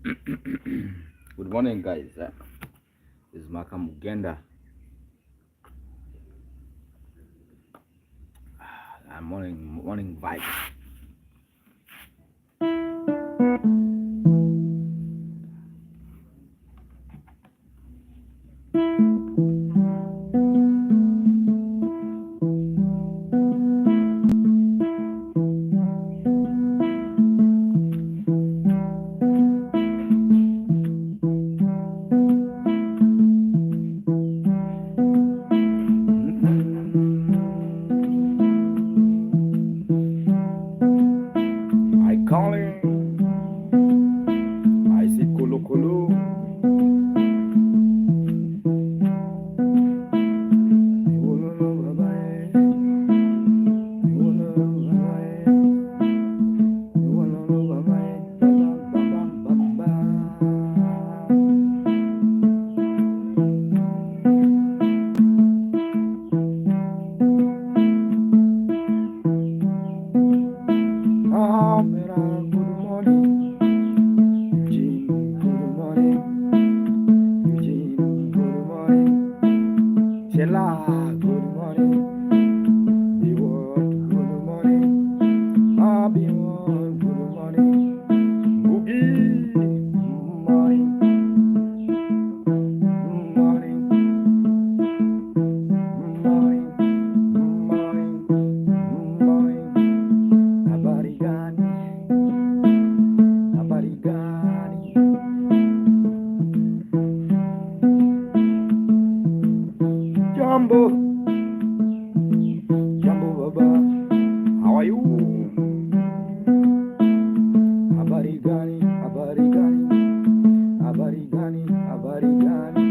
Good morning, guys. This is Makamugenda. Morning vibe. I calling. I see kulu kulu. Shella, good morning. Be what, good morning. Be one, good morning. Boogie, morning, morning, morning, morning, morning. Abarigani, abarigani. Jumbo, Jumbo Baba, how are you? Abarigani, abarigani, abarigani, abarigani.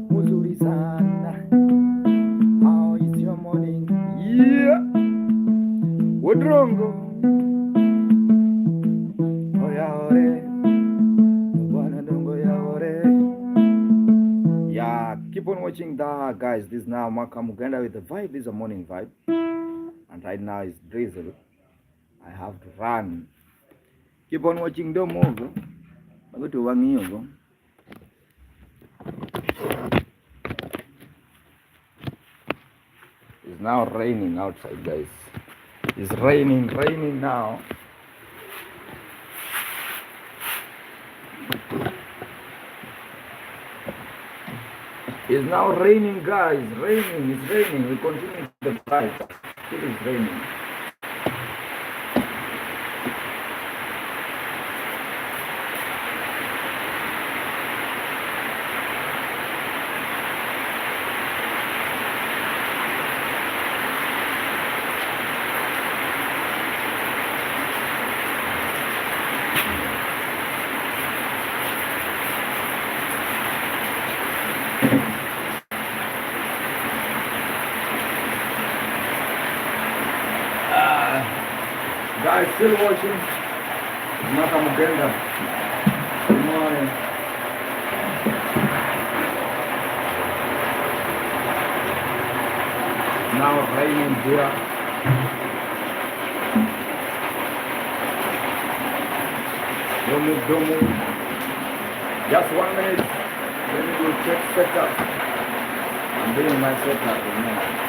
Muzuri sana, how is your morning? Yeah, Wodrongo, oya ore, wana dongo ya ore. Yeah, keep on watching that, guys. This is now Makamugenda with the vibe. This is a morning vibe, and right now it's drizzle. I have to run. Keep on watching the movie. I'm going to Wangiyogo. It's now raining outside, guys. It's raining now. It's now raining, guys. It's raining. We continue the fight. It is raining. Guys, still watching Makamugenda. Good morning. Now raining here. Don't move. Just 1 minute. Let me go check setup. I'm doing my setup now.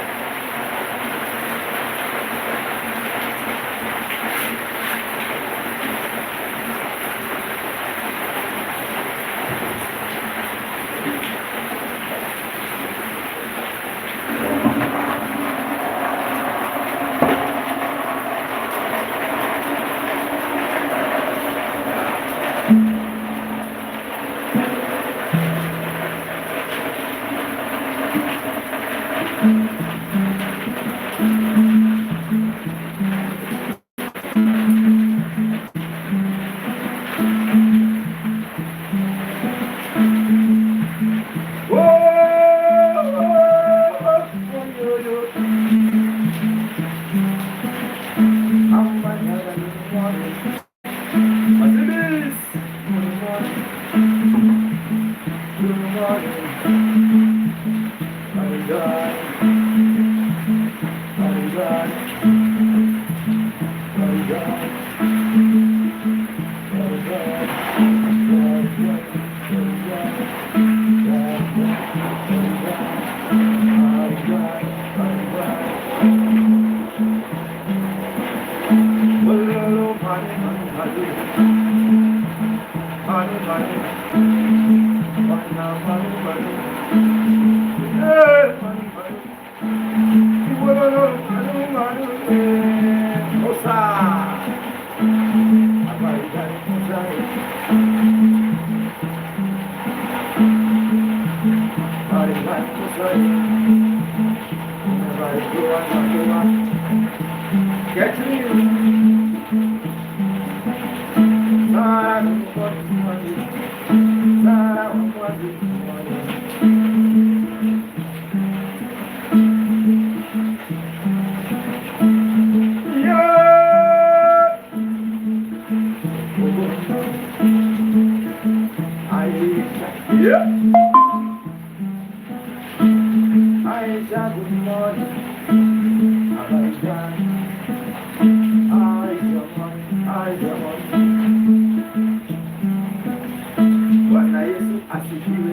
Bwana Yesu asifiwe.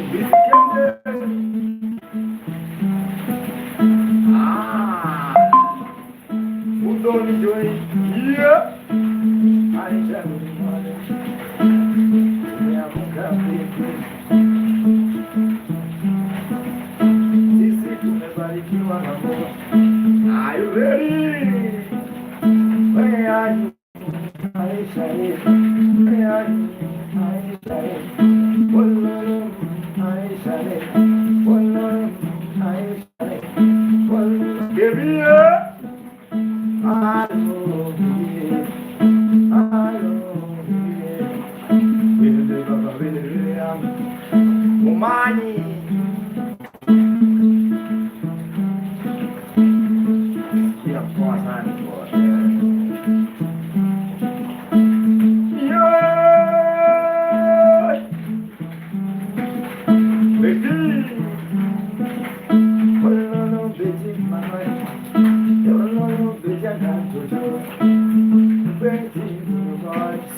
Udoni joy. Yeah. Aisha kumwona. Umeamka vipi? Sisi tumebarikiwa na Mungu. Are you ready? Where are you? Aisha, where are you? Aisha, Aisha, Aisha, give me a I love you. I love you. Umani. Yeah, for time.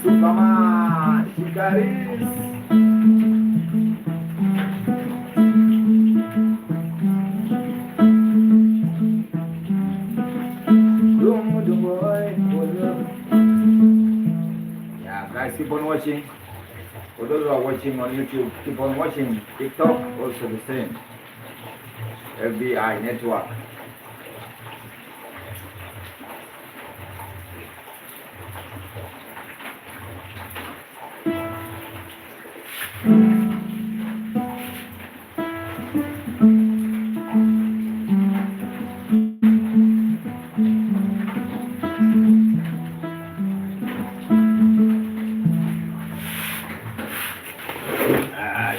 Superman, Chicaris. Yeah, guys, keep on watching. For those who are watching on YouTube, keep on watching. TikTok, also the same. FBI Network.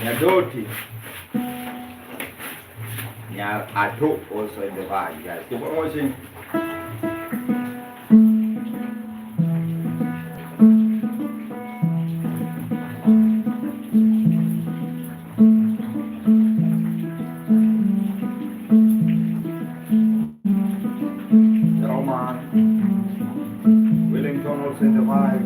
Nyatiti. Nyatiti also in the vibe, guys. Keep on watching. Roman. Wellington also in the vibe.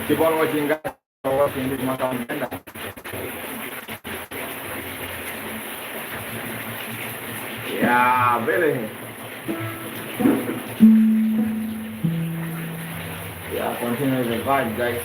Keep on watching, guys. Watching this Makamugenda. Yeah, really. Yeah, continue the vibe, guys.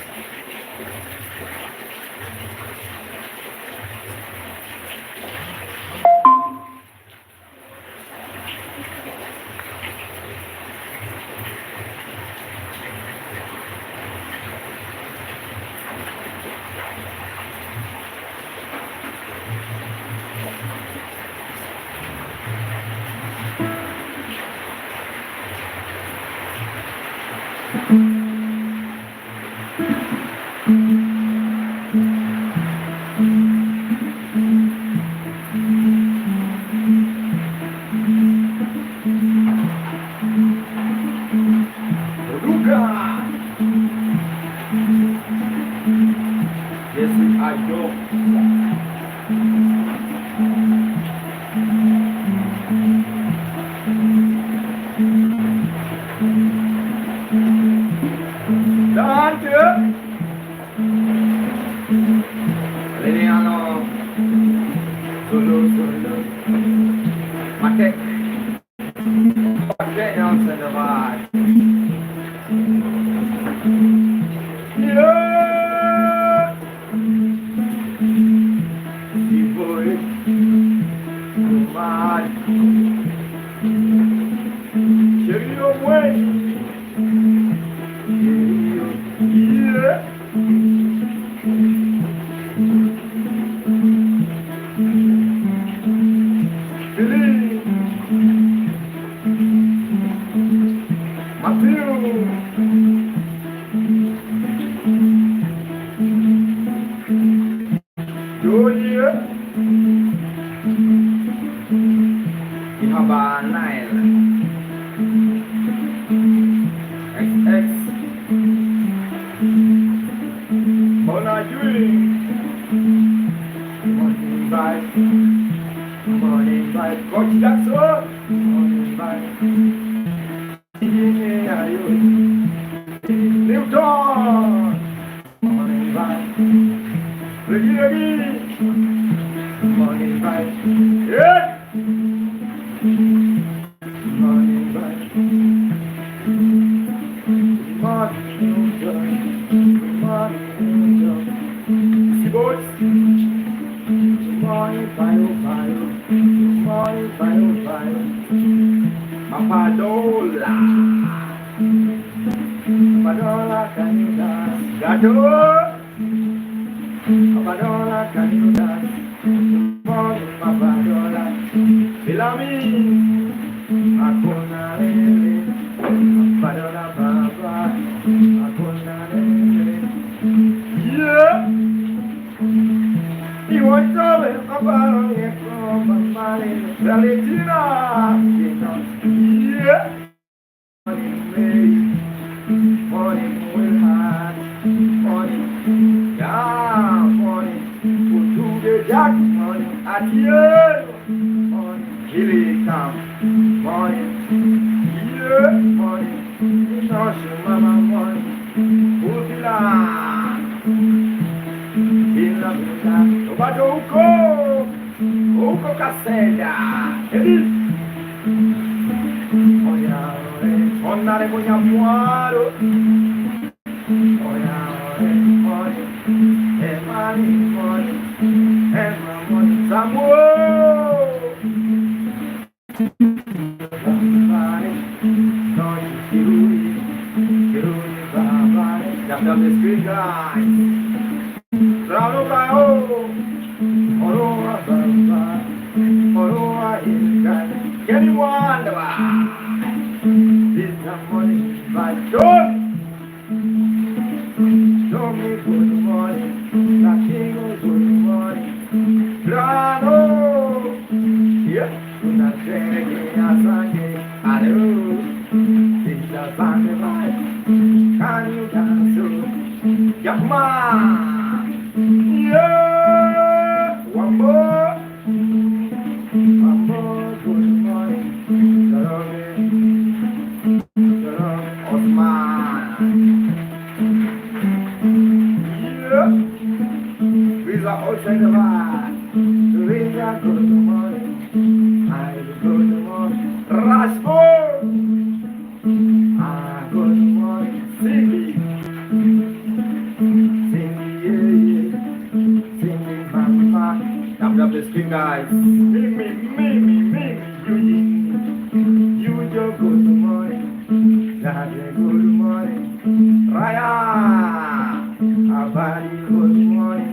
Morning vibe, coach, that's all. Morning vibe. Yeah, Morning vibe. Yeah. Morning vibe. Morning joy. Morning joy. See boys. Morning fire, fire. Morning fire, fire. Papadola. Papadola, can you dance? Gato. Papadola, can you dance? Morning, Papadola. Filami. Hakuna lele. Papadola, Papa. Hakuna lele. Yeah. You want to be a bottle, yeah, from a money, Valentina, yeah, morning will hard, morning, yeah, morning, put to the jack, morning, at the end, morning, here it comes, morning, yeah, morning, it's also mama, morning, put it on. Bila bila, obajo uko kaseda. Oya ore, onare monya muaro. Oya ore, ore, emani ore, emamon samuo. Bye, noi kirui bye. Jump down the street, guys. Rano kao, oroa bamba, oroa ingan, can you wonder why? This is morning, but show me good morning, Latino good morning, Rano, yeah, una serie asante, hello, this is a Sunday night, can you dance? Yamma. Yeah, one more, good morning, Shalom, Osman. Yeah, Visa outside the bar, Visa good morning, I good morning, Raspo, good morning, Cindy. Jump up the screen, guys. Me, you just good morning. Daddy, good morning. Raya, Abadi, good morning.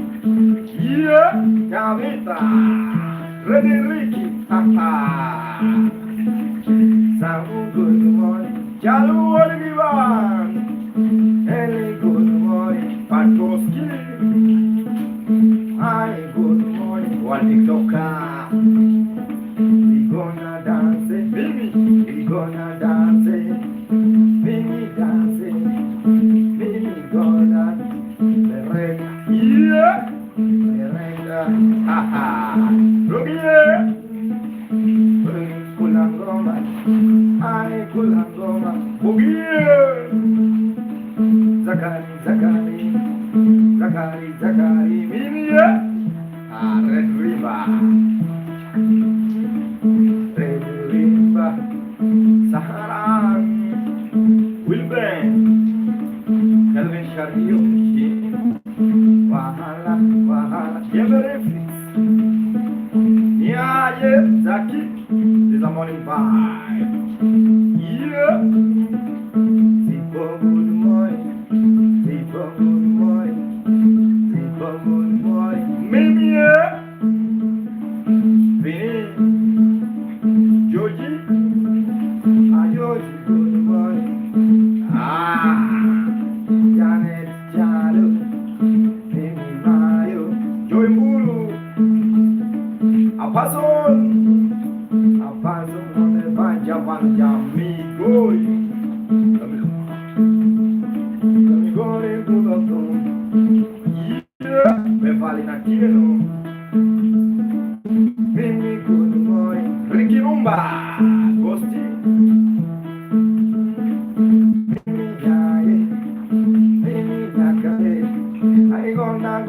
Yeah, Javita, Ready Ricky, haha. Samu, good morning. Jalu, Olivan. Ellie, good morning. Patoski. Hi, good morning. What TikToker? We gonna dance it, baby. We gonna dance it. Baby dancing. Baby gonna bereka. Yeah. Bereka. Haha. Look here. Kulangoma. Hi, kulangoma. Look here. Zakari, Zakari. Zakari, Mimi, Red River, Sahara, Wilburn, Calvin Shario, Wahala, Everett, yeah, Zaki, this is a morning vibe, yeah, Zipo, good morning, Zipo, good morning. Good morning, Mimi, Vinny, Georgie, Georgie, good morning. Janet, Chalo, Mimi, Mayo, Joy Mulu, Apason, on the Vanja, me, boy. Let me go into the phone. Me vale naquilo. Mimi, good morning. Ricky Rumba, Ghosti. Mimi, Jaye. Mimi, Nakale. I gonna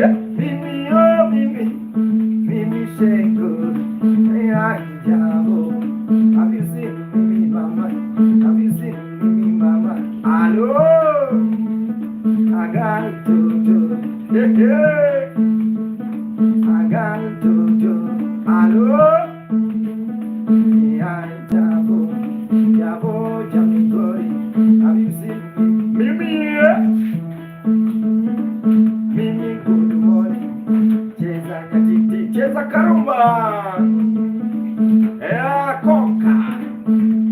Yeah. Mimi, oh, Mimi Sheko. Yeah, Jabo. Have you seen Mimi Mama? Have you seen Mimi Mama? Hello. I got to do. Yeah. I got to do. Hello. Yeah, Jabo. Jabo, Jamigori. Have you seen Mimi? Mimi, good morning. Cheza Nyatiti, cheza karumba. Yeah, conca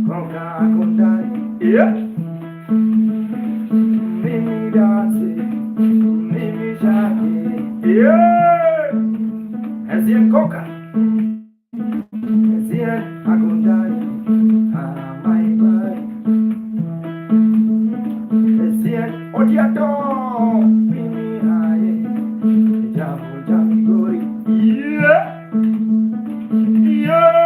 kondani. Yeah. Mimi dance, Mimi shake. Yeah. Ezien conca, Ezien akondani. Ah, my boy. Ezien odiato. Mimi aye, jamu jamigori. Yeah. Yeah.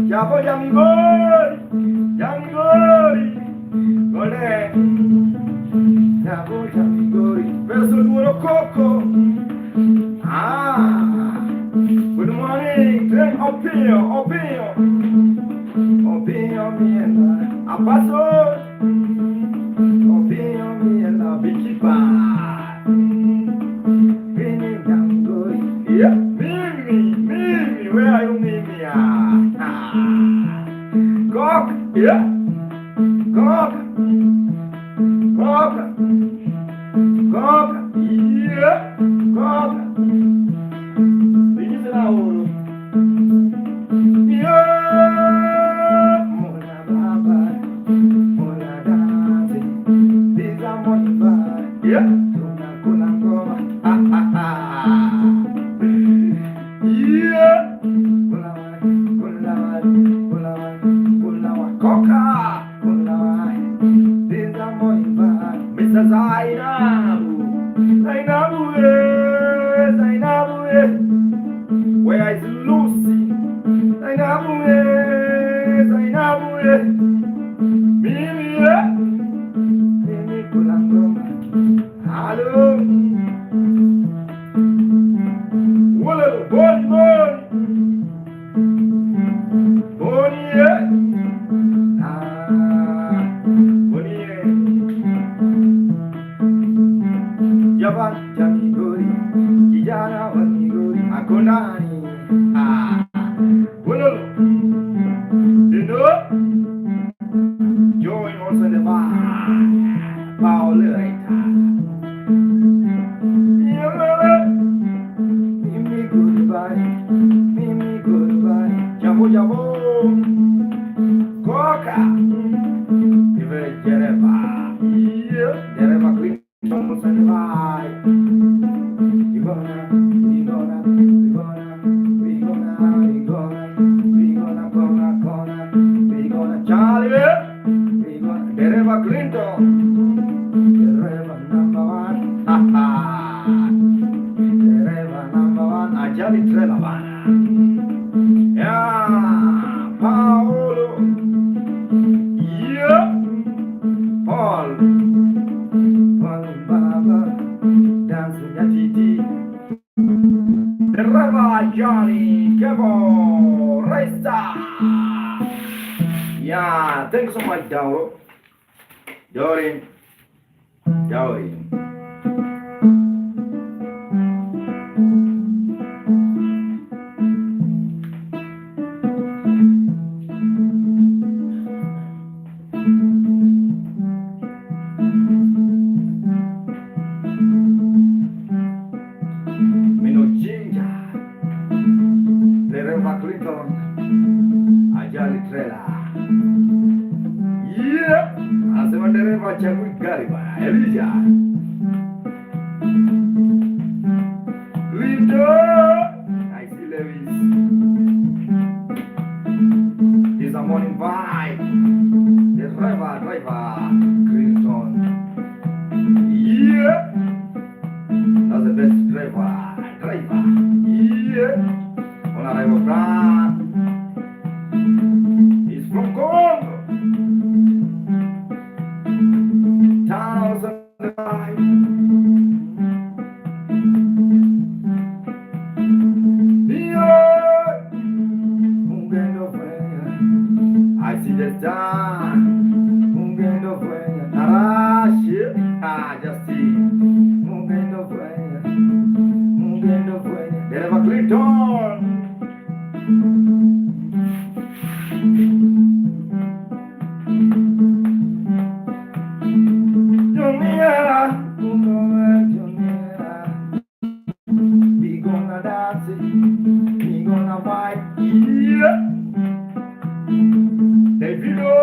Jabo jamigori, jamigori, gole. Jabo jamigori, verso numero coco. Ah, good morning, tren opio, miela, a paso, opio miela, bichipa. Mimi jamigori, yeah, Mimi, where are you, Mimi? Cock, yeah, cock, yeah, cock. Dice la oro. Yeah, mola baba, mola dance, these are money bad. Yeah, kuna ngoma. Ha ha ha. Yeah. Where is Lucy? Zainabu, Mimi, Mimi kulangoma. Hello. Wala, Bonnie, Jaban jamigori, kijana wa migori, akondani. Wala, join us in the bar. Paulita. Mimi goodbye, jabo, coca, even Jereva, Jereva Clinton, we gonna, Charlie, we gonna, Jereva Clinton, Jereva number one, ha ha, Jereva number one, Ajali Trelavan. Yeah, Paolo. Yeah, Paul. Baba, dancing Nyatiti. The Reva Johnny, Kevo, Resta. Yeah, thanks so much, Dorin. Ajali trailer. Yeah, anasema dereva chagui gari bwana. Elijah. Lindo. I see Lewis. It's a morning vibe. The driver, Clinton. Yeah. That's the best driver. Yeah. On arrival brand. He's from Congo. Thousand five. I see the star. Mungendo fuenya. Arashi. Just see. Mungendo fuenya. Dereva Clinton. Joniera. We gonna dance it. We gonna fight. Yeah. Davido.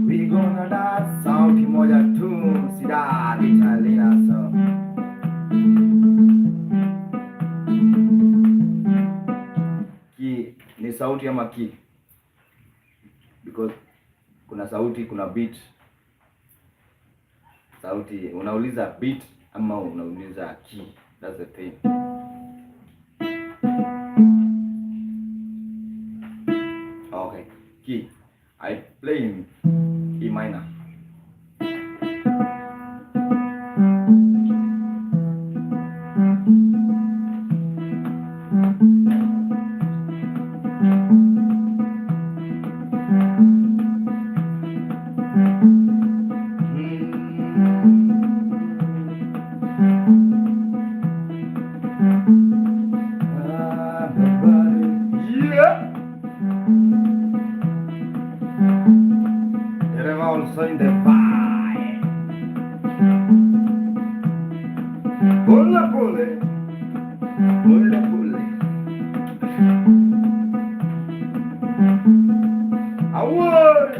We gonna dance. Sauti moja tu. Sida Italina so. Ki ni sauti ama ki? Because kuna sauti, kuna beat. Sauti unauliza beat ama unauliza ki? That's the thing. Okay, key. I play in E minor. Also in the vibe. Pulla pulle. Award.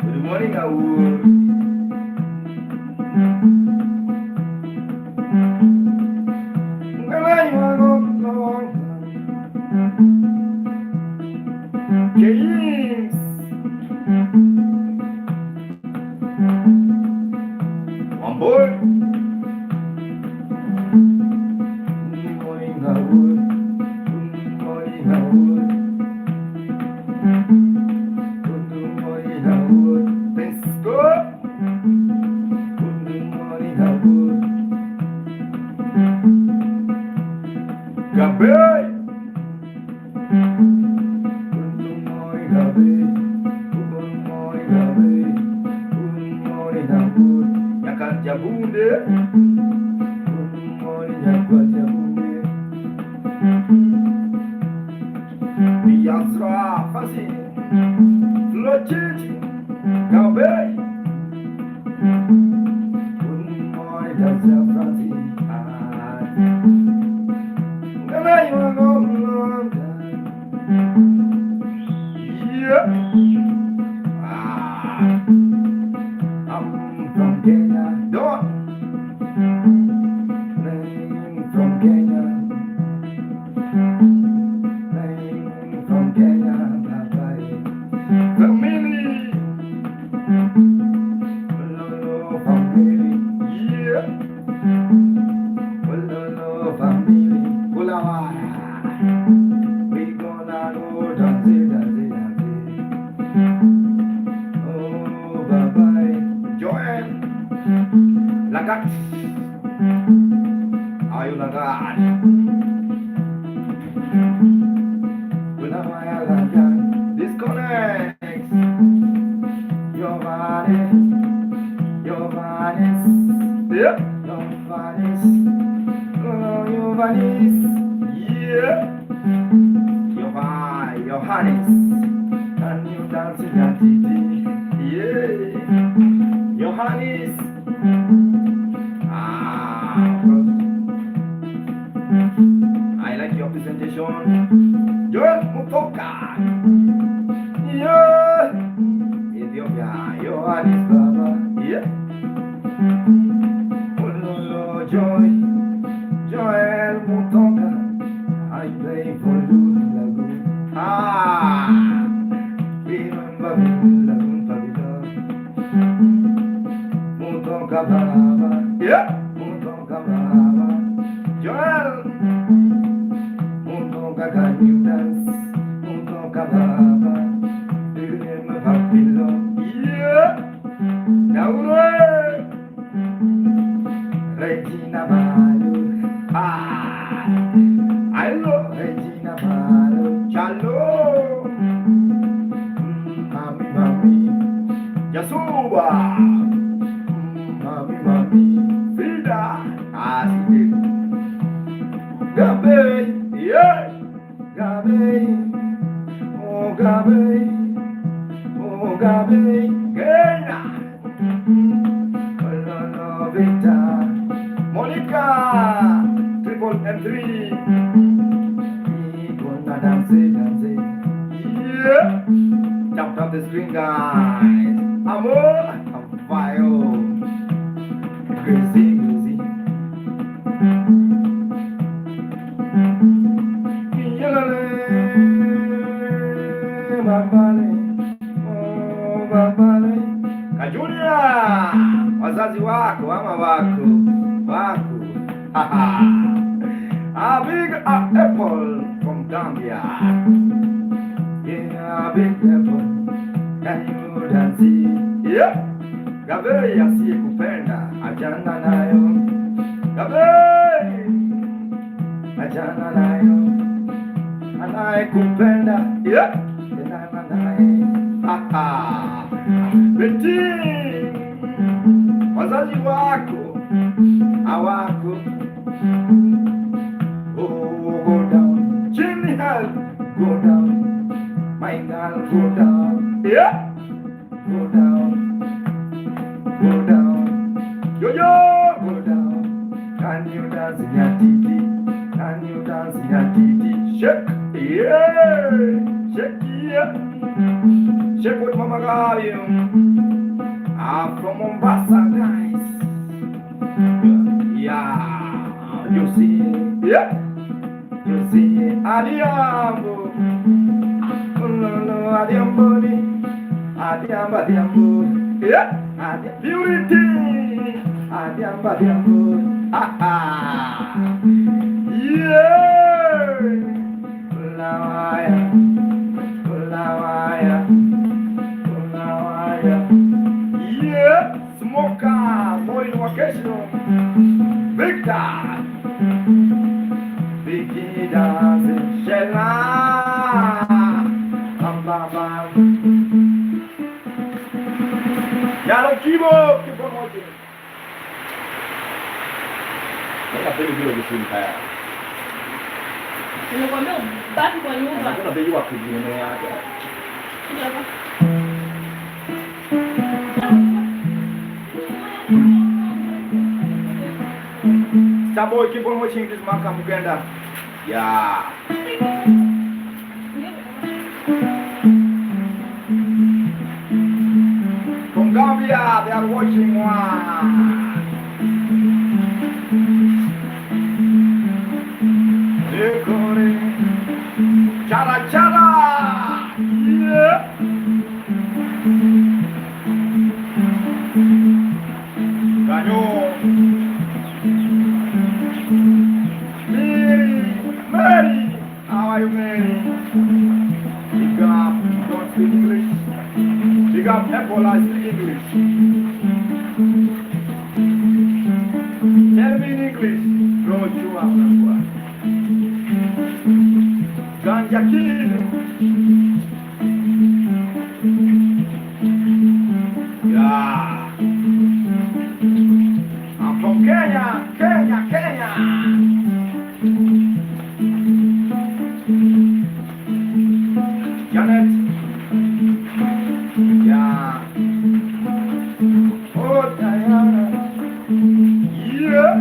Good morning, Award. James. On board. Good morning, Howard. Good morning, Howard. Good morning, Howard. Let's go. Good morning, Howard. Gabe. Good morning, Gabe. Good morning, Gabe. Good morning, Howard. Jabunde. Good morning, Jabunde. Biazra, Fasi, Flochiti, Gabe. Good morning, Fasi. Yeah. I'm from Kenya. From Kenya, family, yeah, family, we gonna go dance. Oh, bye bye, Joel, Lagat. Are you Lagat? Disconnect your body, yeah, your bodies, yeah, your hands, and you dancing Nyatiti, yeah, your hands, I like your presentation, Joel Mutoka. Ah, remember Munton Kababa, yeah, Munton Kababa, Joel, Munton Gaga New Dance, Munton Kababa, remember Babylon, yeah, Nauro, Regina Malu, I love Regina Malu, Chalo, Mami Mami, Yasuba. Mami, Frida, Así Gabe, yeah, Gabe, oh Gabe, Gaina, Vita, Monica, Triple M3, gonna dance, yeah, jump up the string, guys, amor, fire. Crazy. Kajunia, wazazi wako ama wako. A big apple from Gambia. Yeah, a big apple. Can you dance it? Yeah. Gabe asiyekupenda achana nayo. Gabe achana nayo. Anayekupenda yeah, achana naye. Beti wazazi wako hawako. Oh, go down, Jimmy Hell, go down, my girl, go down, yeah, go down. Go down, yo, go down. Can you dance in Nyatiti? Can you dance in Nyatiti? Shake, yeah, shake, yeah. Shake with Mama Gayo. I'm from Mombasa, guys. Yeah, you see, yeah, you see, Adiambo, Adiambo, yeah. Purity, Adiamba, yeah, Lawaya, yeah, Smoker, morning vacation, Victor, Vicky dancing, Shella, Bamba. Yalo keep on watching. Napenda vile visimpa. Nimekwambia baki kwa nyumba. Kuna bei wa kujionea hapa. Starboy, keep on watching this Makamugenda. Yeah. From Gambia, they are watching one. Chara chara, yeah. Ganyo. Mary, how are you, Mary? Big up, don't speak English. Big up, Apple, I speak English. Tell me in English. Bro, you are one. Ganja King. Yeah. I'm from Kenya. Janet. Yeah. Oh, Diana. Yeah.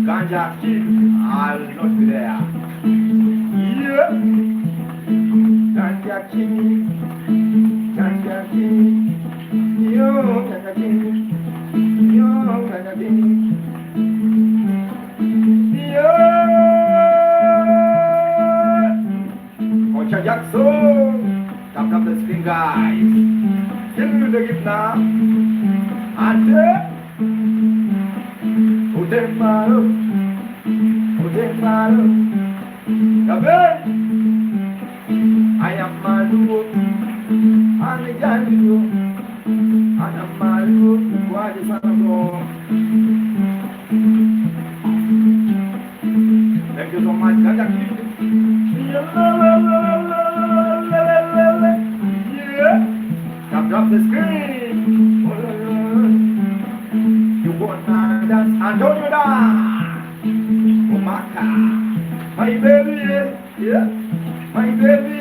Ganja King. I'll not be there. Yeah. Ganja King. Yo, Ganja King. Yo. Jackson. Tap the screen, guys. Give me the gift now. And Udemaro, Gabe, I am Malu, and the Jalu, and I'm Malu, what is on. Thank you so much, Nyatiti. Yeah, drop the screen. You wanna dance and don't you dance? Oh, Maka, my baby, yeah, my baby,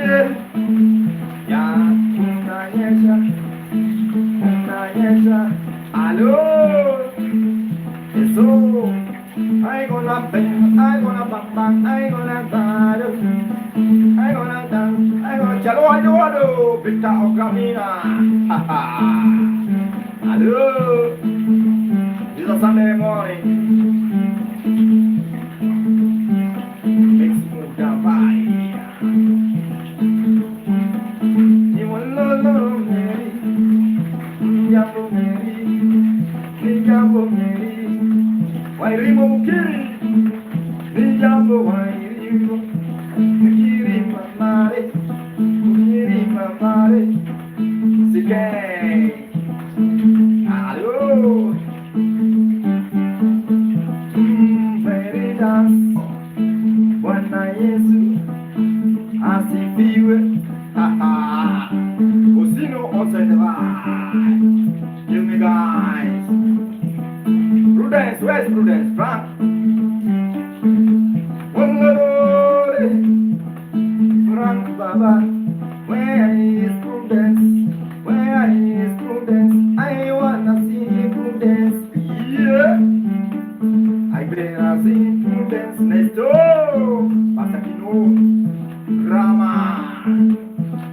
yeah, una hello, so I gonna bang, I gonna bang bang, I gonna bado, I gonna dance, I gonna chalo, pita o camina, ha ha, hello. It's a Sunday morning. Let's move down by. You want lolo Mary, Jambo Mary. Why rimo mukiri? Jambo why rimo mukiri mamare. Sikay. Hello. Bwana Yesu asifiwe. Usino osedeva. Give me guys. Prudence, where's Prudence? Frank. Frank Baba. Where is Prudence? Where is Prudence? I wanna see Prudence. Yeah. I better see Prudence next door. Pastor Kino, Rama,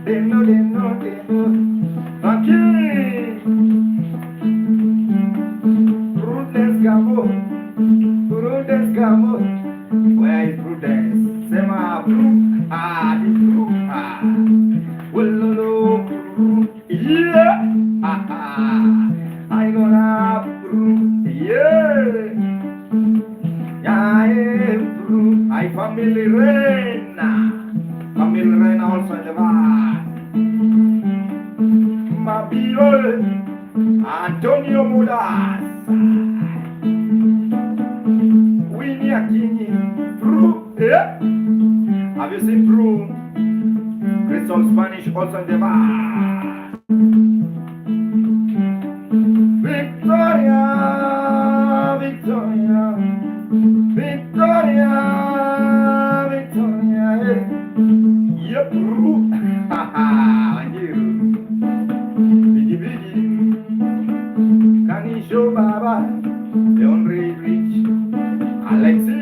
they know. Funky, Prudence Gamo. Where is Prudence? Sema Proof, the Proof, Willolo, yeah, I gonna prove, yeah. I family Reina also in the bar. Mabio, Antonio Mudas, Winnie Akini, Brew, yeah. Have you seen Brew? Crystal Spanish also in the bar. Victoria, yeah. Yep, Biggie. Can you show Baba? The only rich. Alexi.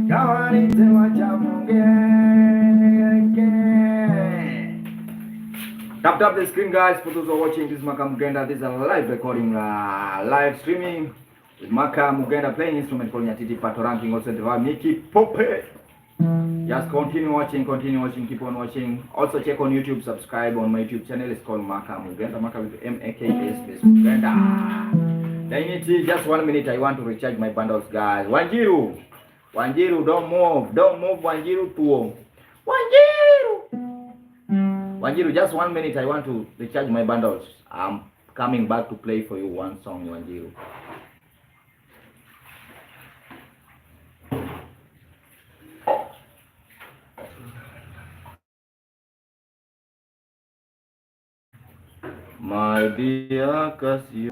Kawarite, wachamunge. Tap the screen, guys. For those who are watching this Makamugenda, this is a live recording, live streaming with Makamugenda playing instrument called Nyatiti, Pato ranking, also the Miki Pope. Just continue watching, keep on watching. Also check on YouTube, subscribe on my YouTube channel. It's called Makamugenda, Maka with M-A-K-A space Mugenda. Nyatiti, just 1 minute. I want to recharge my bundles, guys. Wanjiru, don't move, Wanjiru tuo. Wanjiru, just 1 minute. I want to recharge my bundles. I'm coming back to play for you one song, Wanjiru. My dear Casio.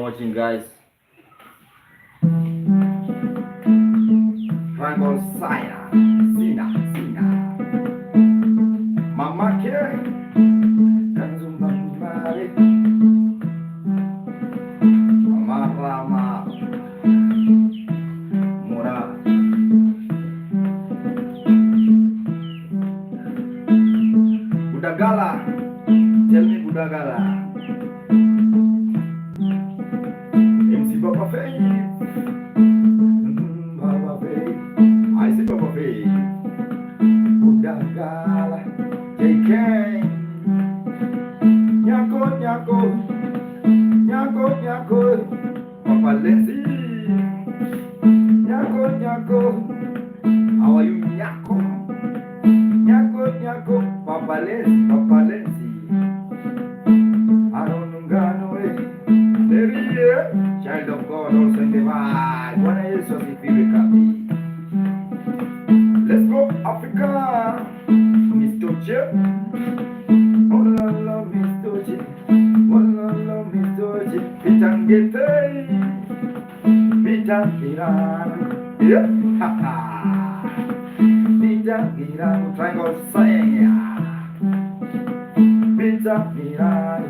watching, guys. Triangle Sina, Sina. Mama Care, Kanzumba Mare, Mama Rama, Mura. Budagala, tell me Budagala. MC Baba Faye, Baba Faye, I say Baba Faye. Budagala, JK, Nyako, Papa Lenzi, Nyako, how are you, Nyako, Papa Lenzi, Arunungano, child of God, also in the vibe. What are you so happy? Let's go, Africa, Miss Toche. Oh la la, Miss Toche. Oh la la, Miss Toche. Pitangete, Pitangiran. Yeah, ha ha. Pitangiran, triangle sing. Pitangiran,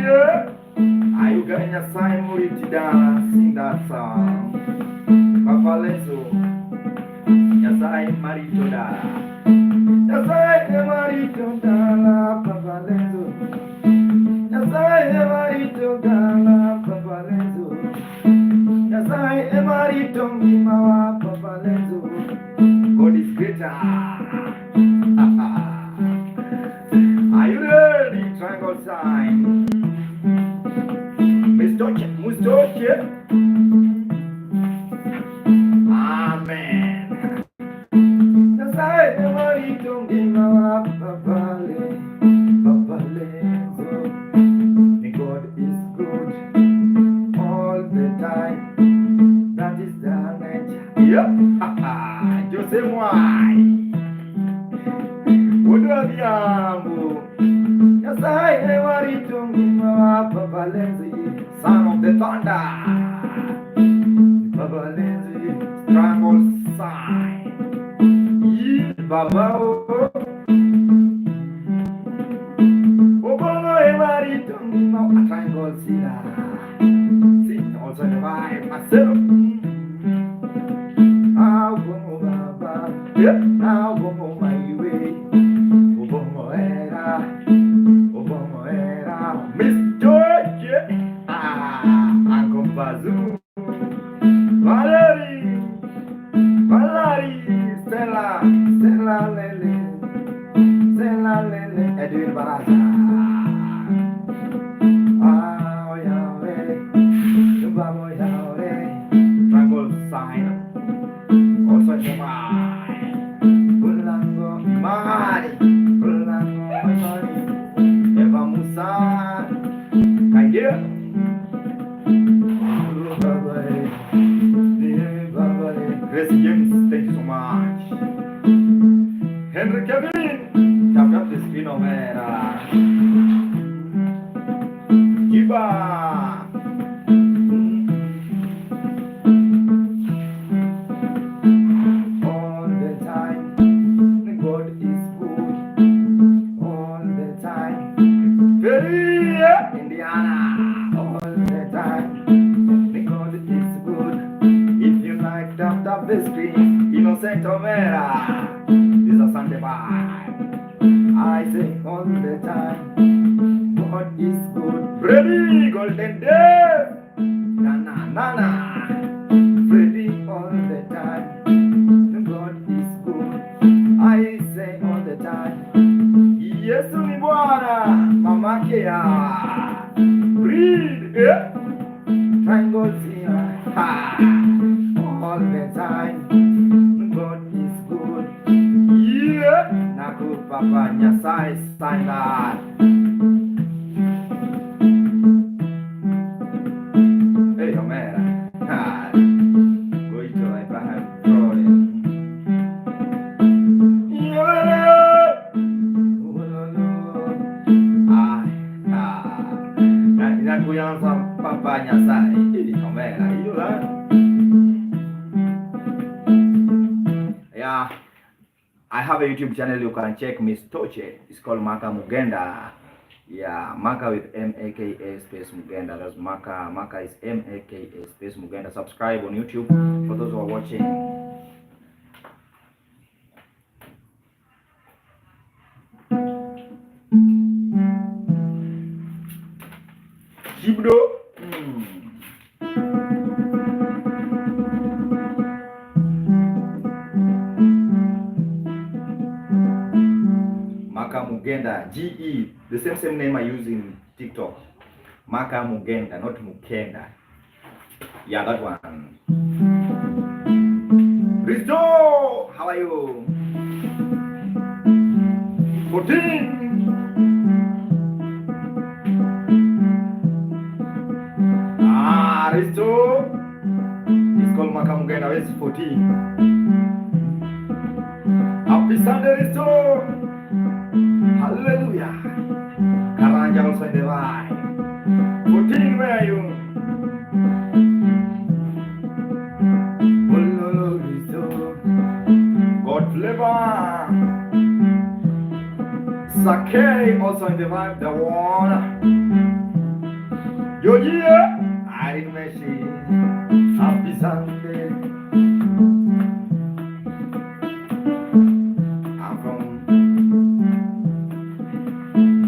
yeah. Are you getting a sign for it to sing that song? Papa Leso, yes I marito da. Yes I marito da, Papa Leso. Yes I marito da, Papa Leso. Yes I marito mimawa, Papa Leso. God is greater. Are you ready? Triangle sign. Mustoche. Amen. Nasai marito gimawa papale. God is good all the time. That is the nature. Yep. Jose Mwai. Wodo diambo. Nasai marito gimawa papale. Son of the thunder, Baba Lenzi, triangle sign. Yi Baba O, Obono Emarito, a triangle sina. Sit also the vibe, myself. I'll go Baba, I'll go my way. Obono era, Miss George. Uncle Bazoo, Valerie, Stella Lele, Edwin Baraza. Oh Yahweh, triangle sign. Also Bulango Imani, Eva Musa, Kaya. Grace James, thank you so much. Henry Kevin, tap up the screen of era. Giba. All the time, God is good. All the time, Feria, Indiana. All the time. Tap tap the screen, innocent Omera. This is a Sunday vibe. I say all the time, God is good. Freddy, Golden Day, Nana. Freddy all the time, God is good. I say all the time, Yesu ni Bwana, Mama Kea. Breathe, triangle here, ha. All the time, God is good. Yeah, Naku Papa Nyasai Standard. Hey, Omera. Go to Abraham Troy. Naku Yansa. Yeah, I have a YouTube channel. You can check Miss Toche. It's called Makamugenda. Yeah, Maka with M-A-K-A space Mugenda. That's Maka. Maka is M-A-K-A space Mugenda. Subscribe on YouTube for those who are watching. Kibdo. Makamugenda, G-E, the same name I use in TikTok. Makamugenda, not Mukenda. Yeah, that one. Risto, how are you? 14. Risto. It's called Makamugenda, it's 14. Happy Sunday, Risto. Hallelujah. Karanja also in the vibe. 14, where are you? God flavor. Sake also in the vibe. The one. Yo, yeah. I didn't mention. Happy Sunday. I'm from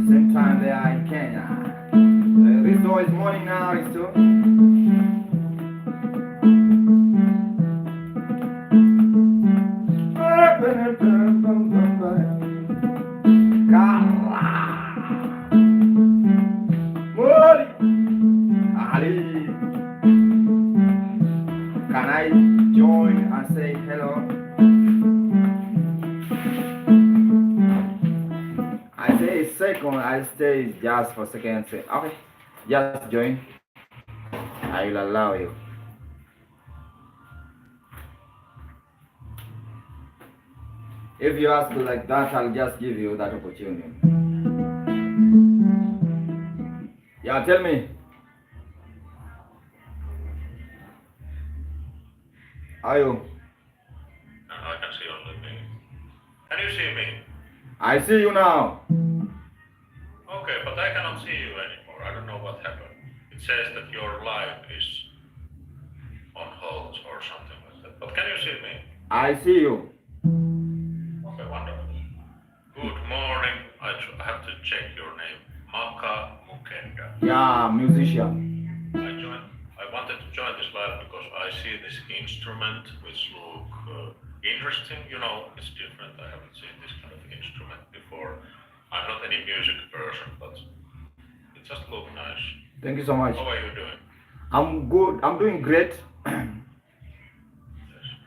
same time they are in Kenya. Risto is morning now, Risto. Can I join and say hello? I say second, I stay just for a second. Say, okay, just join. I will allow you. If you ask like that, I'll just give you that opportunity. Yeah, tell me. Are you? I can see only me. Can you see me? I see you now. Okay, but I cannot see you anymore. I don't know what happened. It says that your live is on hold or something like that. But can you see me? I see you. Okay, wonderful. Good morning. I have to check your name. Makamugenda. Yeah, musician. I wanted to join this live because I see this instrument which look interesting. You know, it's different. I haven't seen this kind of instrument before. I'm not any music person, but it just looks nice. Thank you so much. How are you doing? I'm good. I'm doing great. Yes.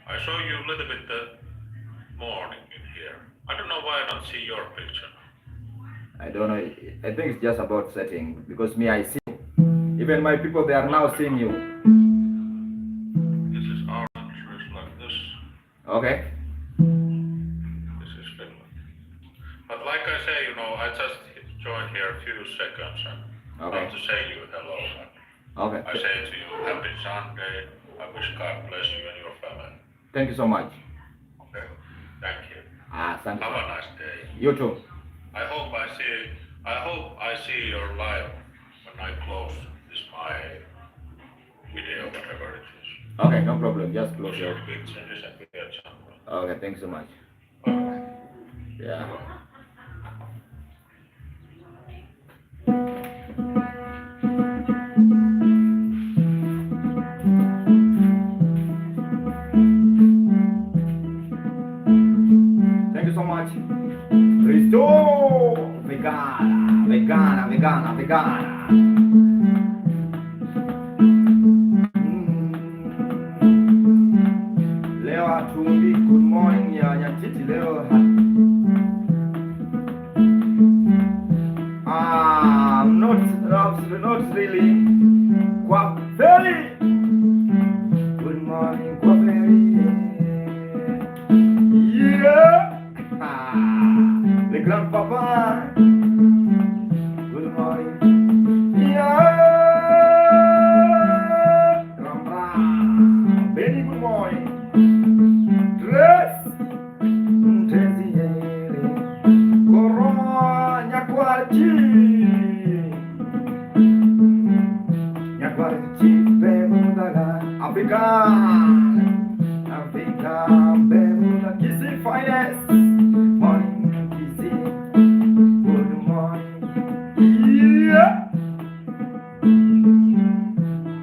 I saw you a little bit the morning in here. I don't know why I don't see your picture. I don't know. I think it's just about setting because me, I see. Even my people, they are now seeing you. This is orange, it's like this. Okay. This is Finland. But like I say, you know, I just joined here a few seconds and want to say you hello. Okay. I say to you, happy Sunday. I wish God bless you and your family. Thank you so much. Okay. Thank you. Thank you. Have a nice day. You too. I hope I see your live when I close this my video, whatever it is. Okay, no problem. Just close your. Picture disappeared somewhere. Okay, thanks so much. Okay. Yeah. Thank you so much. Restore vegana, vegana, vegana, vegana. Leo hatuimbi good morning ya Nyatiti leo. Not really. Kwa very. Good morning, kwa very. Yeah. The grandpapa. Good morning. Yeah. Africa, Bermuda, kissing finest. Morning, kissing, good morning. Yeah.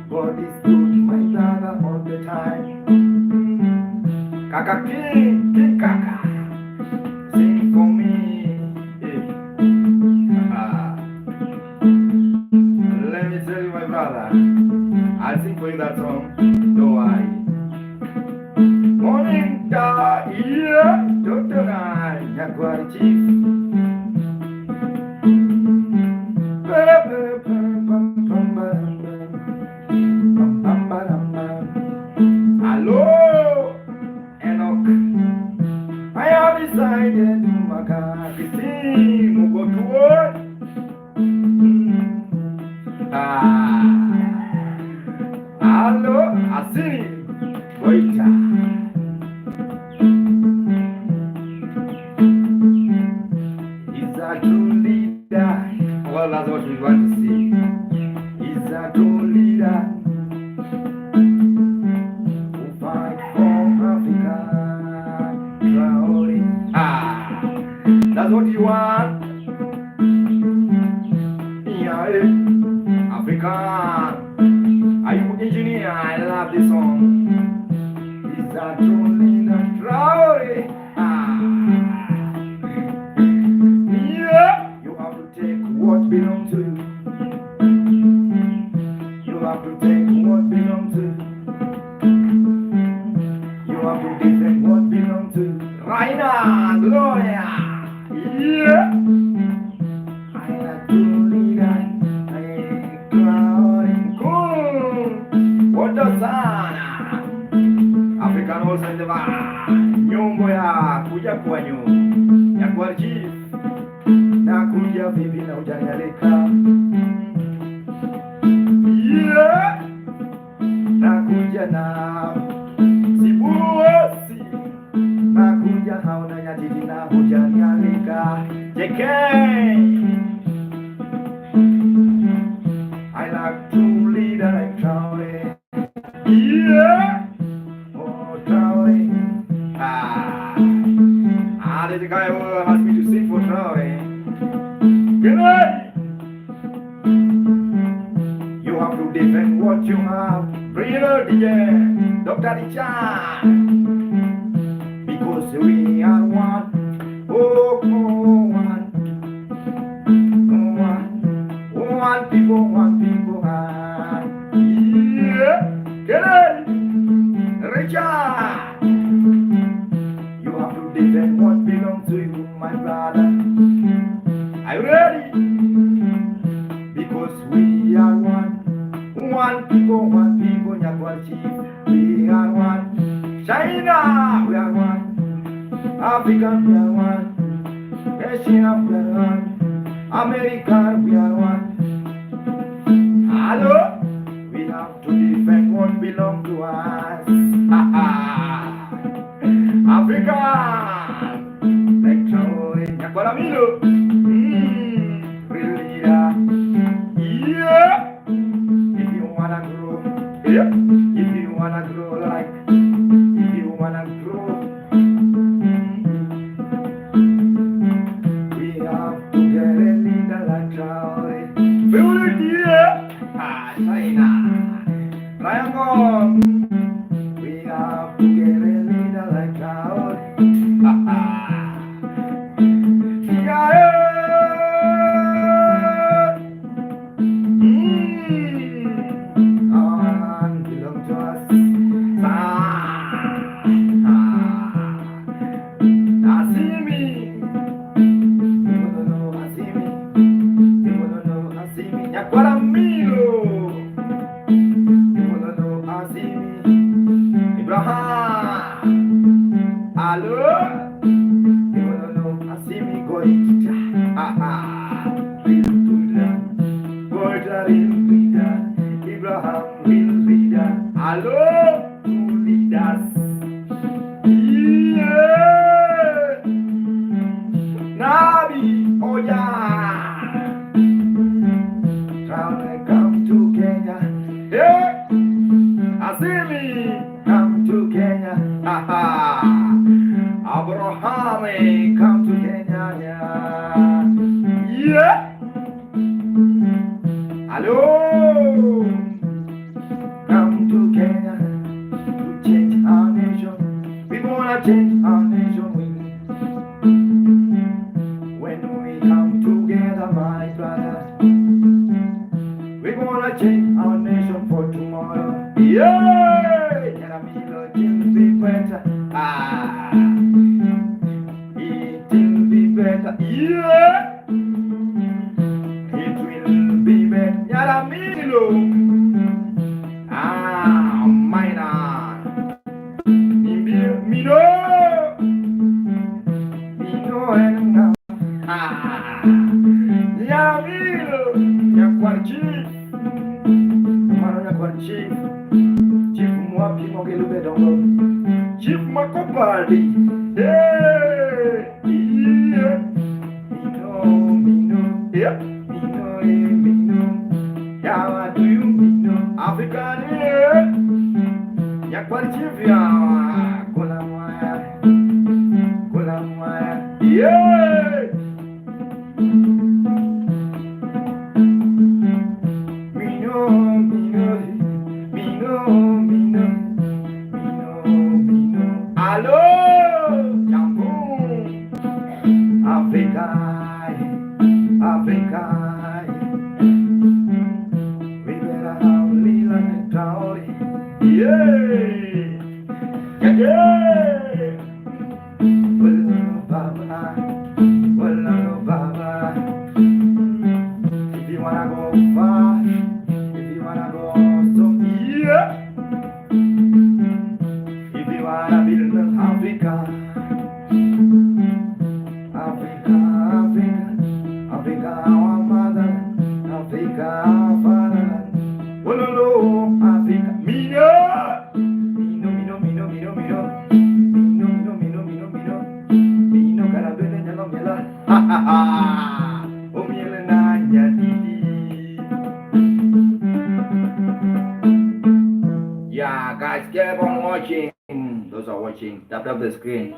God is good, my brother, all the time. Kaka King Kaka, sing for me. Let me tell you, my brother, I'll sing for you that song. Don't worry. Morning, da, yeah, Dr. Nyatiti Chief. Hello, Enoch. I have decided to make a Christine go to work. Hello, Asini. Wait. He's a true leader. Well, that's what we want to see. He's a true leader. That's what you want. Yeah, African. Are you engineer? I love this song. It's a true leader. Yeah, you have to take what belongs to you. You have to take what belongs to you. You have to defend what belongs to you. Right now, Gloria. Yeah. I like to lead I crowding cool. What the sun? African also in the van. Nyongo ya kuja kwanyu. Ya kwa chief. Na kuja bibi na ujanialika. Yeah. Na kuja na sibuosi. Na kuja hauna Nyatiti na hujanialika. JK, I like to lead like Traore. Yeah, oh Traore. There's a guy who asked me to sing for Traore. Good night. You have to defend what you have. Bring it out, DJ, Dr. Richard. Because we are one. Oh, one people, yeah, get it, Richard. You have to defend what belongs to you, my brother. Are you ready? Because we are one people, Nyatiti. We are one. China, we are one. Africa, we are one. Asia, we are one. America, we are one. Hello? We have to defend what belongs to us. Africa! Lecture, Nyakoramilo. Real leader. Yeah! If you wanna grow, yeah. If you wanna grow like, if you wanna grow, we have to get a leader like Traore. China, Triangle. We have to get a leader like Traore. Yeah. Our land belongs to us. Asimi. Asimi. Nyakoramilo. Hello? You wanna know? I see me going. Real leader. Abraham, real leader. Hello? Two leaders. Yeah. Nabi, oh yeah. Traveling come to Kenya. Yeah. I see me. me come to Kenya. Yeah. Hello. Come to Kenya to change our nation. We wanna change our nation. When we come together, my brother, we wanna change our nation for tomorrow. Yeah, can I be looking be better? Ah, it will be better. Yeah, it will be better. Yaramilo. Ah, mina. Mino. Mino and now. Ah, Yamilo. Yakwachi. Mano yakwachi. Chief Mwapi Mogelube Dongo. Chief Makopadi. Yeah. Yeah. Mino. Yeah. Mino. How do you know African? Yeah. Yakwachi. Kolamaya. Yeah. Mino. Hello, Jambu. Africa. We better have Lila and Tauri. Yeah. Well, Baba. If you wanna go far, if you wanna go so yeah. If you wanna build Africa, our mother, Africa, our father. Oh no, Africa, Mino, Carabella, Nyalomela, ha ha ha, Omielena, Nyatiti. Yeah, guys, keep on watching. Those are watching. Tap the screen.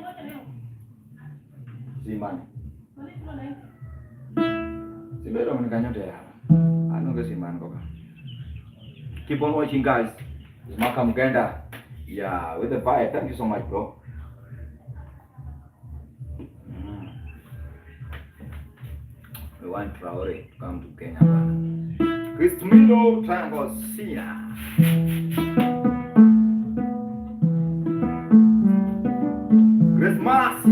See, man. See, better when you there. I know this man. Keep on watching, guys. It's Makamugenda. Yeah, with the fire. Thank you so much, bro. We want Traore to come to Kenya. Cristomino Triangle Sina. Christmas.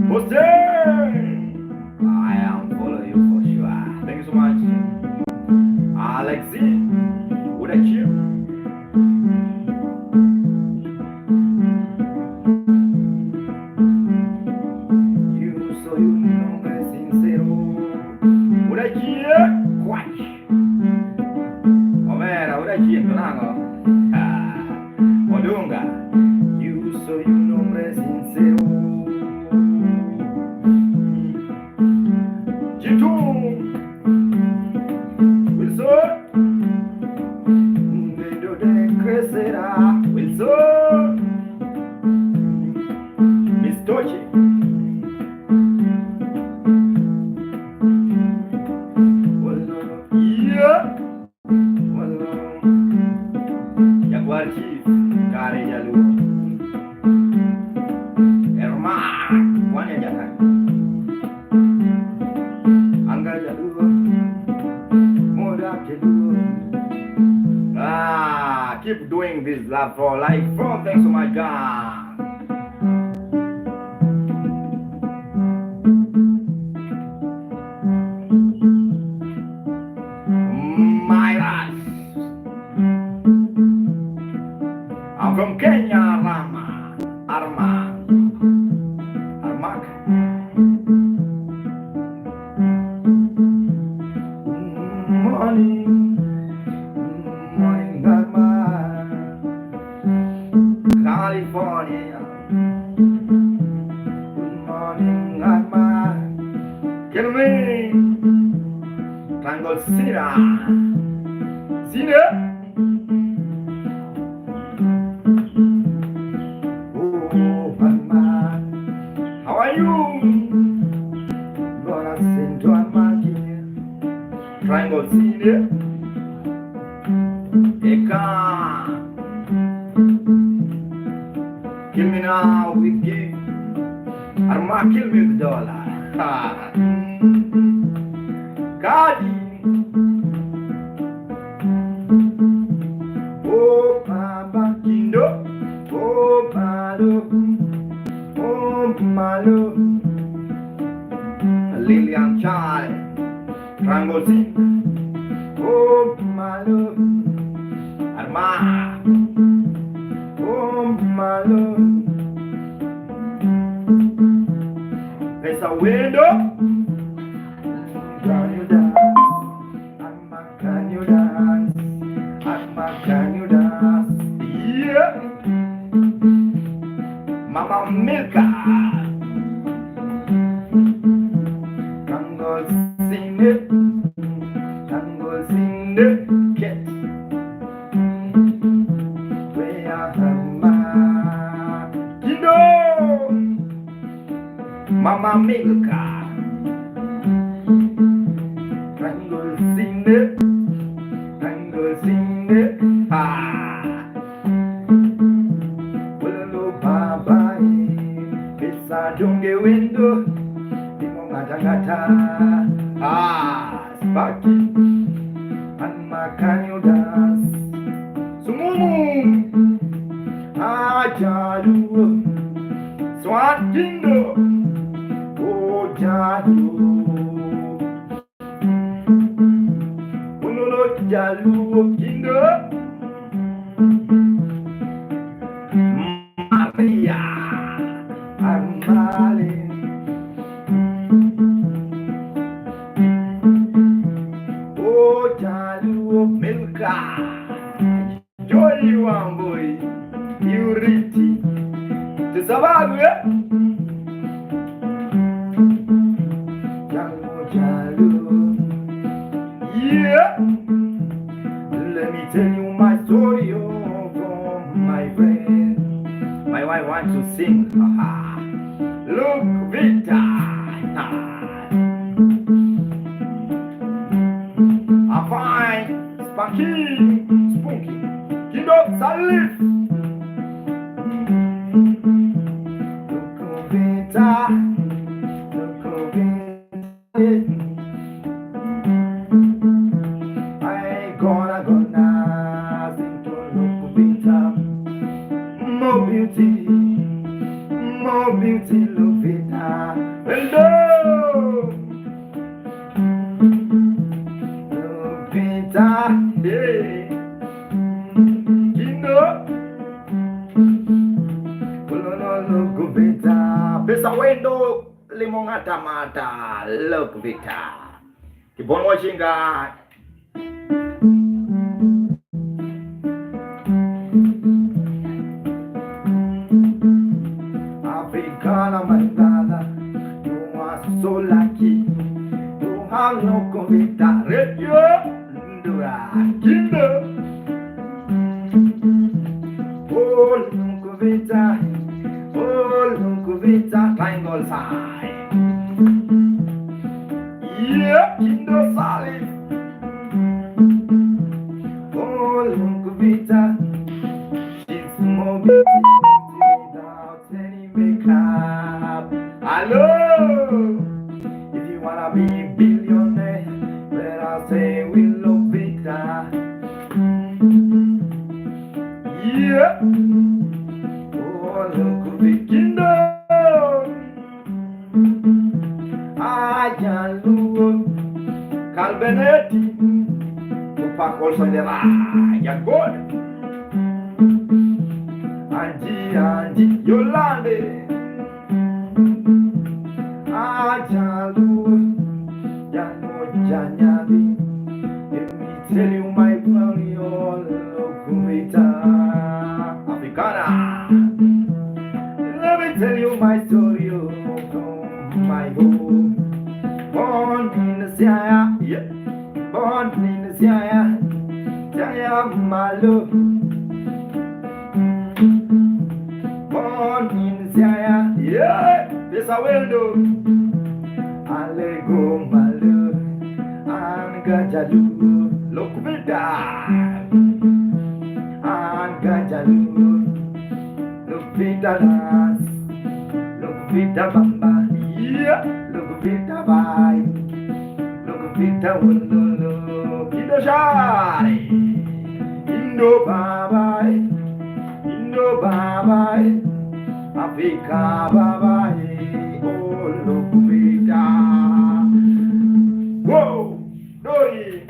Jose, I am following you for sure. Thank you so much. Alexi, what a cheer. You know me sincero. What a cheer. Quack. Omera, what a cheer. Tonango. Odunga. You know me sincero. Keep doing this love for life. Thanks to my God. My lads. I'm from Kenya, Armak. Morning, Armak. California. Good morning, Armak. Kill me. Triangle Sina. now we give Arma kill me the dollar. Gadi. Oh Baba Kindo. Oh Malo. Oh Malo. Lilian Child. Triangle Sing. Oh Malo. Arma. Oh Malo. There's a window. Can you dance? Arma, can you dance? Arma, can you dance? Yeah. Mama Milka. Tango sing it. Tango sing it. Cat. Where Arma? You know. Mama Milka. Tango sing it. Tango sing it. Hello, Baba. It's a jungle window. Gata. Sparky. And can you dance? Sumumu. Jadu. Swan Kingdom. Oh, Jadu. Unolo Jadu Kingdom. Maria. Amale. Oh, Jadu Milka. Joy one boy. You ready? To survive, yeah. Let me tell you my story, oh, my friend. My wife wants to sing. Look, Victor. I find Spunky. Give up, salute. More beauty, love it. Hello, love it. Hey, you know, love it. Pesa window, limongata mata, love it. Keep on watching, guys. Africana Mandala, you are so lucky. You have no computer, radio, Ndura, Kindo. Oh, Lunkuvita, triangle side. Yeah, Kindo solid. Oh, Lunkuvita, she's more beautiful without any makeup. Hello, if you wanna be a billionaire, let us say we love it. Yeah. Oh, look at the kingdom. Ayalu, Calvenetti, Paco Solera, you're good. Angie, Yolande. Ajalu, Jano, Janyadi. Let me tell you my story, all Kumita Africana. Let me tell you my story, oh, my home. Born in the Sia, yeah. Born in the Sia, Jaya Malo. Born in the Sia, yeah. This I will do. Alego Malo, Angajalu, Lokvita, Angajalu, Lokvita. Victor dance. Look Victor bamba. Yeah. Look Victor vibe. Look Victor wundulu. Kido shari. Indo babai. Indo babai. Africa babai. Oh look Victor. Whoa. Dori.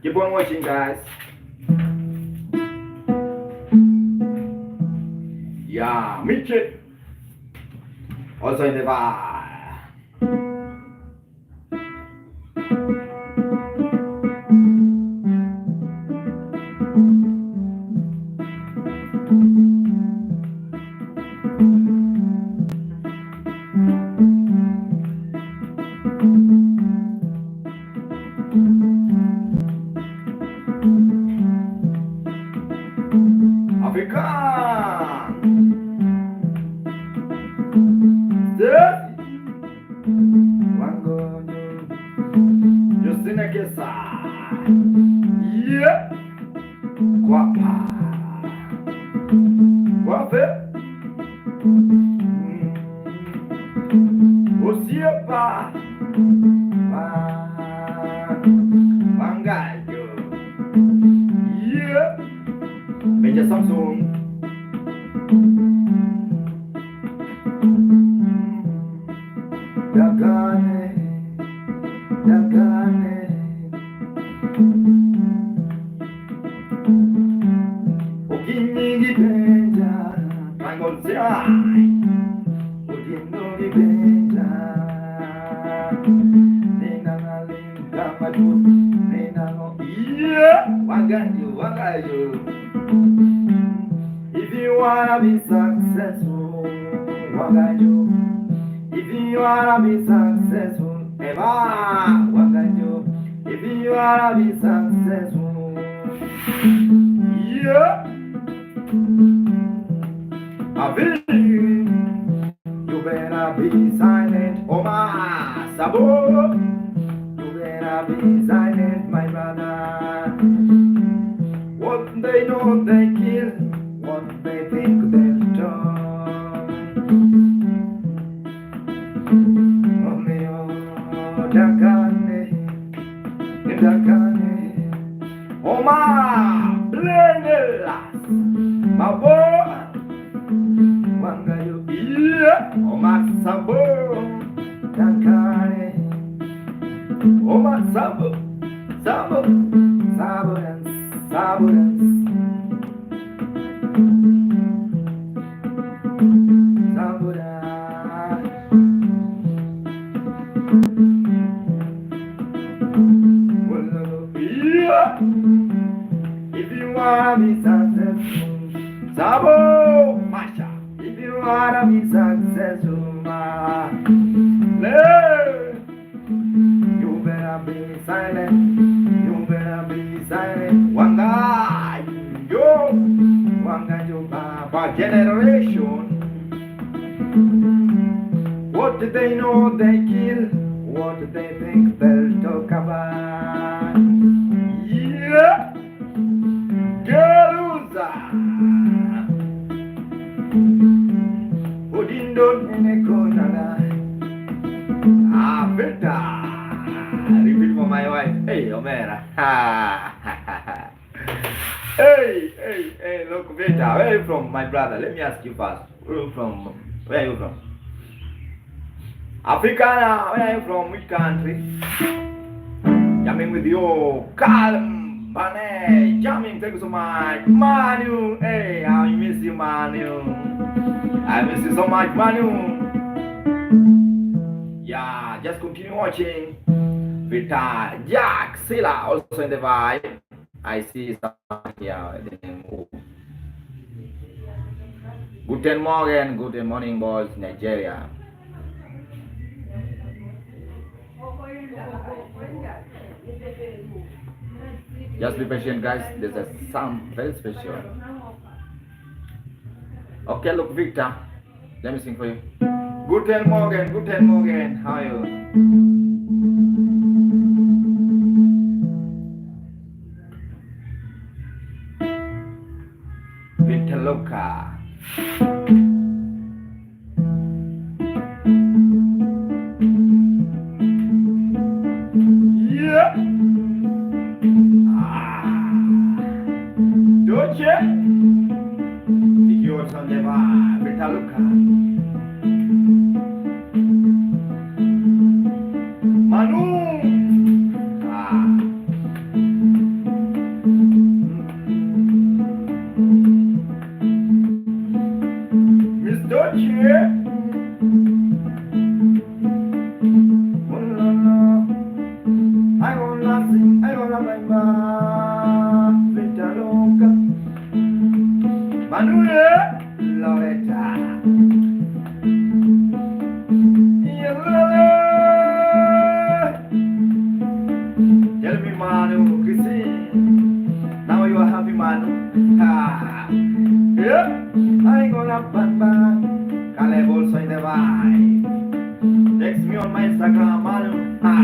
Keep on watching, guys. Yeah, Michi. Also in the bar. Africa. Yeah. Guapa. Guape. Osiepa. Bangayo. Yeah. Meja Samsung. Dagane. Dagane. Okinyi benja, mangolzia. Okinyi benja. Nena ngalinga maju, nena ngo. Yeah, wangayo, wangayo. If you wanna be successful, wangayo. If you wanna be successful, eva, wangayo. If you wanna be successful, yeah. You better be silent, oh my sabo. You better be silent, my brother. What they know they kill, what they think they'll turn. Oh me oh, Dakane, Dakane. Oh my, blameless, my boy. Wangayo, yeah. Oh my sabo, Dakane. Oh my sabo, sabo, sabo dance, sabo dance, sabo dance. Yeah. If you wanna be successful, Sabo, Masha. If you wanna be successful, you better be silent. You better be silent. Wanga, yo, Baba generation. What do they know they kill? What do they think they'll talk about? Yeah, Garuza. Odindo nekonana. Better. Repeat for my wife. Hey, Omera. Hey, look, Beta. Where are you from, my brother? Let me ask you first. Where are you from? Africana. Where are you from? Which country? Jamming with you. Calm. Bane. Jamming. Thank you so much. Manu. Hey, I miss you, Manu. I miss you so much, Manu. Yeah, just continue watching. Vita, Jack, Silla also in the vibe. I see someone here. Guten Morgen, good morning, boys, Nigeria. Just be patient, guys. There's a sound very special. Okay, look, Victor. Let me sing for you. Guten Morgen. How are you? Victor Loca. Yeah. Doce. Ikiwa sandeva vitaluka. Manu. Miss Doce. I gonna bang bang, Vitaluka. Manuel, Loretta. Tell me, Manu, Christine. Now you are happy, Manu. Ah. Yeah, I gonna bang bang. Caleb also in the vibe. Text me on my Instagram, Manu. Ah.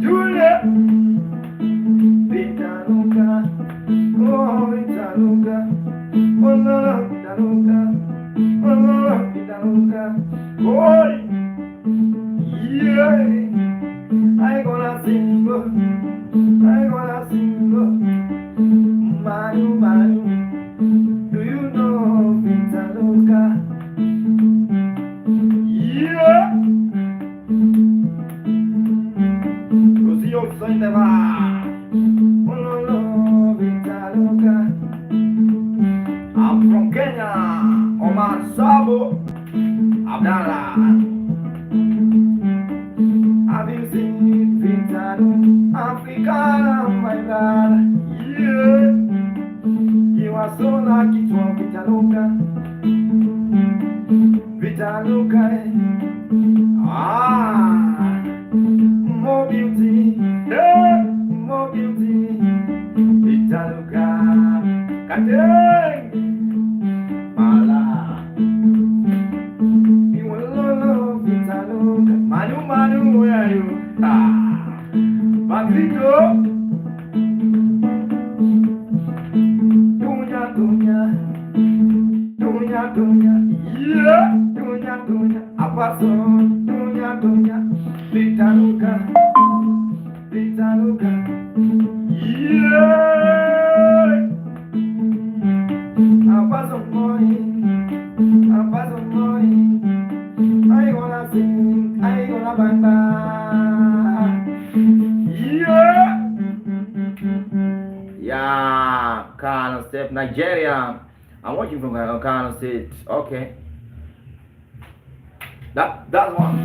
Julia. Vitaluka. Oh, Vitaluka. Oh, no, no, Vitaluka. Oh, no, no, Vitaluka. Oh, yeah. I gonna sing, I gonna sing, Manu, Manu, do you know Vitaluka? Yeah. Così also in the bar. Oh, no, no, Vitaluka. I'm from Kenya, Omar Sabo, Abdallah. Have you seen Vitaluka? Africa, my God. Yeah. You are so lucky to have Vitaluka. Vitaluka. Ah. More beauty. Yeah. More beauty. Vitaluka. Kateng. Mala. You will love Vitaluka. Manu, Manu, where are you? Ah. Patrico. Dunya, dunya. Dunya, dunya. Yeah. Dunya, dunya. Apa so? Dunya, dunya. Vitaluka. Vitaluka. Yeah. Apa so money. Apa so money. I gonna sing, I gonna bang bang. Yeah. Yeah, Kano State, Nigeria. I'm watching from Kano State. Okay. That one.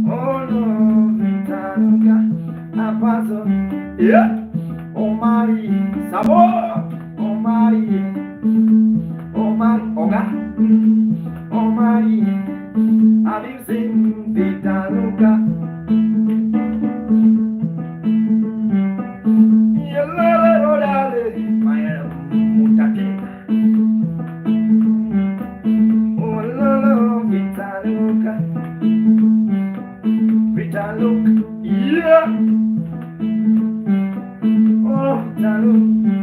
Oh no, Vitaluka. Apaso. Yeah. Omari. Sabo. Omari. Omari. Oga. Omari. Have you seen Vitaluka? Vitaluka, yeah. Oh, Vitaluka,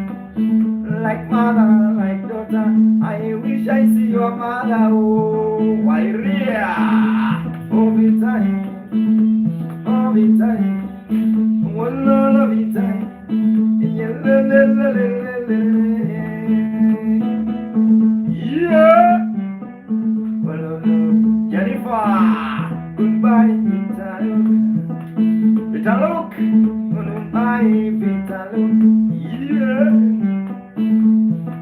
like mother, like daughter. I wish I see your mother. Oh, why Ria? Oh, Vitaluka, oh, Vitaluka, oh, no, Vitaluka, yeah. Oh, no, Jennifer. Goodbye, Vitaluka. Vitaluka. Goodbye, Vitaluka. Yeah.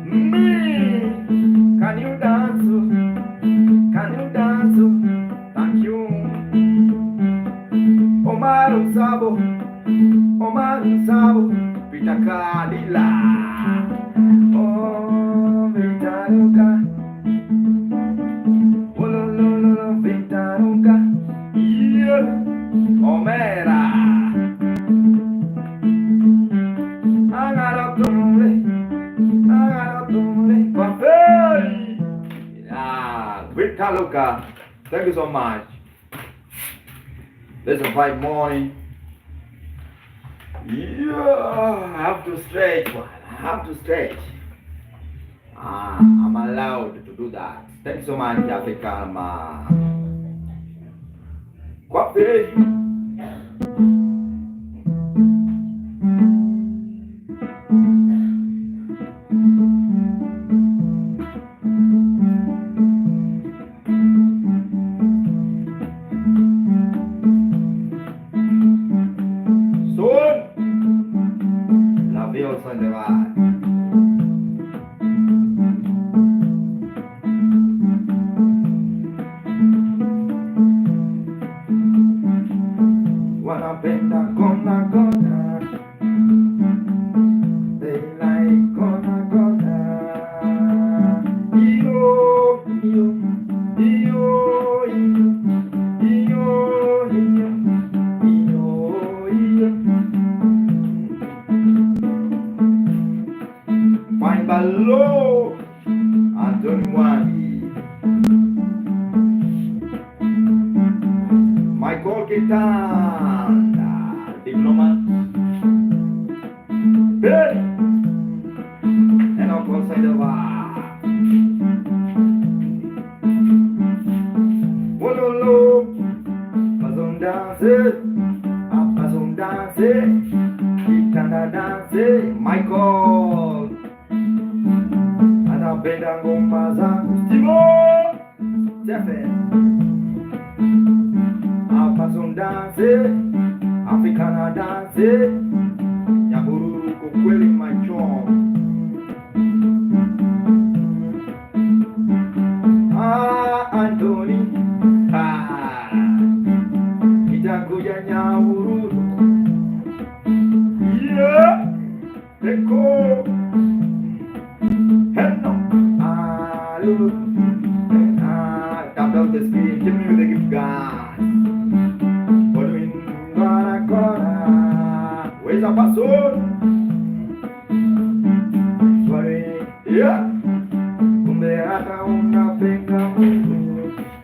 Me. Can you dance? Can you dance? Thank you. Omar Sabo. Omar Sabo. Vitakadila. Oh, Vitaluka. Oh, Vitaluka. Omera. Vitaluka, thank you so much. There's a vibe morning. Yeah, I have to stretch, man. I have to stretch. I'm allowed to do that. Thanks so much, Africa. Coffee. Wanapenda kona kona, they like kona kona. Iyo, iyo, iyo, iyo, iyo, iyo, iyo. Fine Ballo, Anthony Wadi, Michael Kitanda, Diplomat, hey, and of course I do. Wololo, Bazon dance, Bazon dance, Kitanda dance, Michael. Anapenda ngoma zangu Stimo Tefe Amazon dance Africana dance ya bururu kukweli macho Anthony itakuja nyabururu yeah Eko tap down the screen, give me the gift guys. Following Guaracora, where's a person? Sorry, yeah. Kumbeata una penga mungu,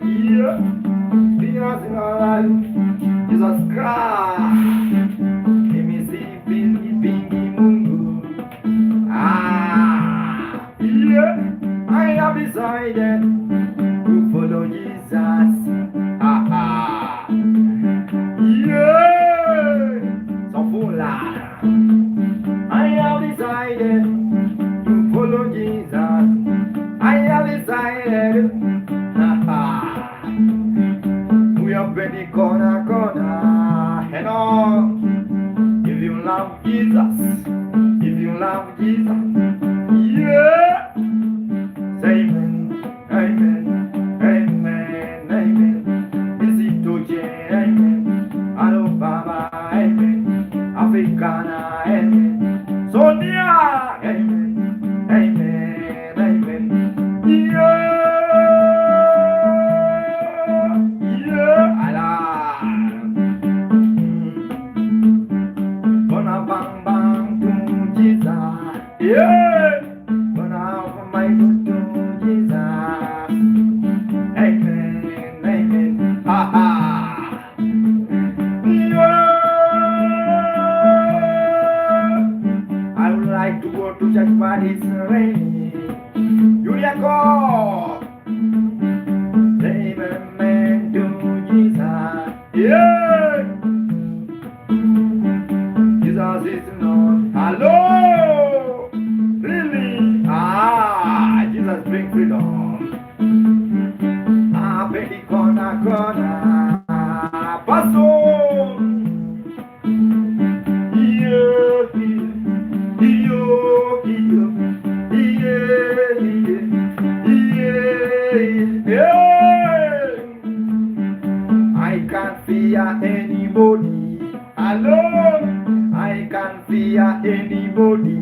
yeah. Spinas in our life, Jesus Christ. Let me see bingi bingi mungu. Yeah. I have decided to follow Jesus. Yeah, so full I have decided to follow Jesus. I have decided. We are ready corner. Hello. If you love Jesus, yeah. Amen, amen, amen, amen. Isitoje, amen. Alo Baba, amen. Africana, amen. Sonia, amen, amen, amen. Yeah, Allah. Gonna bang bang to Jesus, yeah. Gonna have my good. I would like to go to church, but it's raining. Julia God, amen to Jesus. Yeah, Jesus is not. Hello, really? Jesus bring freedom. Baby, corner, paso. I can't fear anybody. Alone, I can't fear anybody.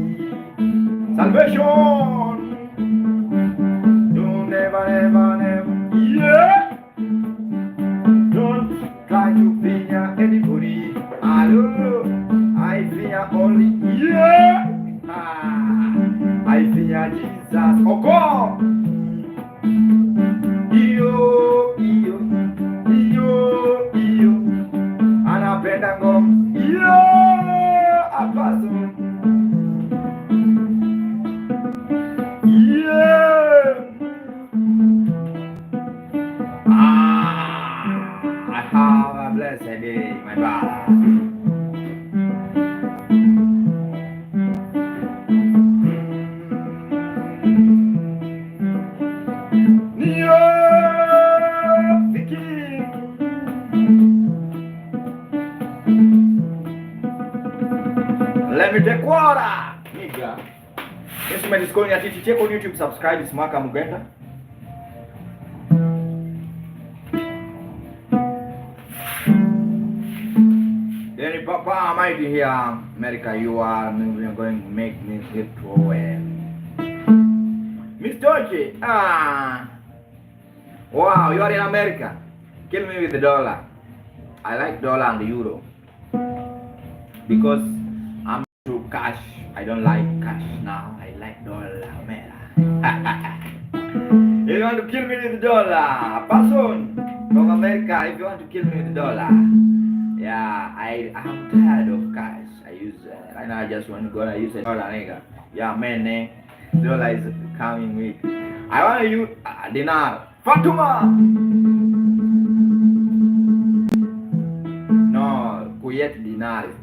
Salvation. Don't never. Yeah. Don't try to fear anybody. Alone, I fear only. Yeah. I fear Jesus. Oh God. Iyo. Anapenda ngom. Iyo. Apaso. Yeah. see my Discord Nyatiti. Check on YouTube, subscribe. It's Makamugenda. Then Papa, I'm right here, America. You are going to make me sleep too well. Miss Doji, wow, you are in America. Kill me with the dollar. I like dollar and the euro because I'm to cash. I don't like cash now. I like dollar, man. If you want to kill me with the dollar, person from America, if you want to kill me with the dollar, yeah, I'm tired of cash. I use right now. I just want to go and use a dollar, nigga. Yeah, man, dollar is coming weak. I want to use dinar. Fatuma. No, Kuwait dinar is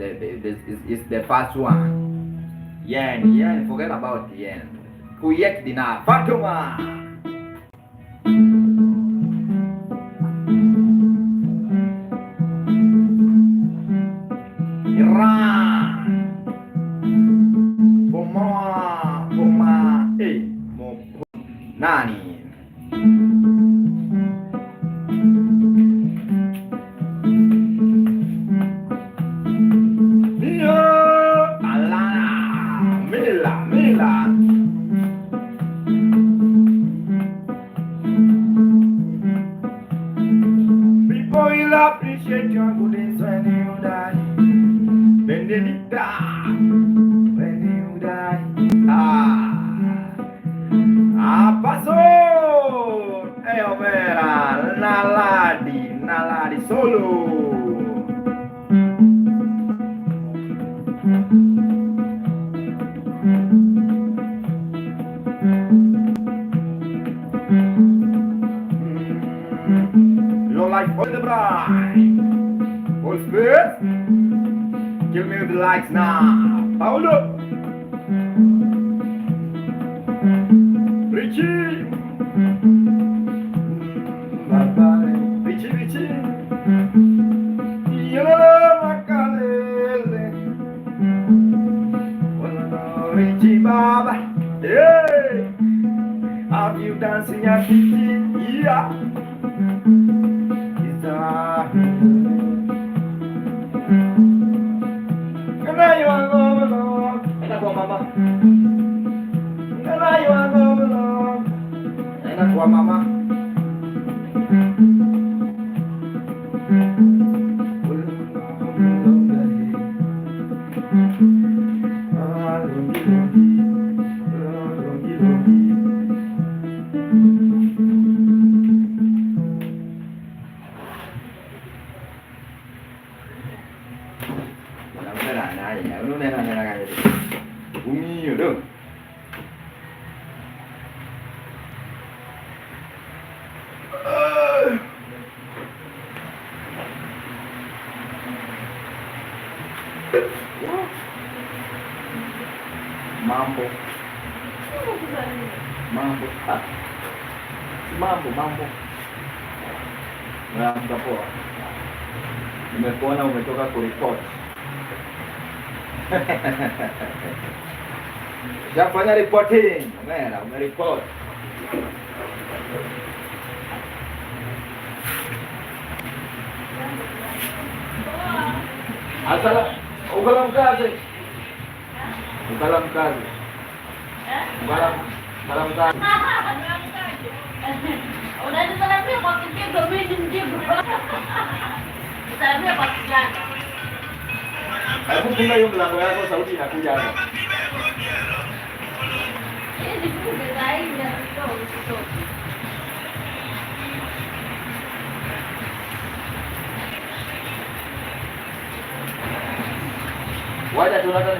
the first one. Yen, forget about yen. Kuwait dinar. Fatuma. Iran. Nani? Mila. People will appreciate your goodness when you die. When they die. When you die. Pasó. Vera. Naladi solo. Like all the bride. All spirits. Give me the likes now. Paulo. Richie. Richie. Yellow Makalele. Richie Baba. Hey. Have you dancing at Nyatiti? Yeah. Enak gua mama. Mambo. Unaamka poa. Nimekuona umetoka kuripoti. Shafanya reporting. Mera, umeripoti. Asala, ukalam kazi. Ukalam kazi. Ukalam kazi. Udah disalahnya pakai dia Salahnya pakai jana. Hebu funga hiyo mlango yako, sauti inakuja hapo. Ini difunga zaidi ya mtoto. Wacha tunataka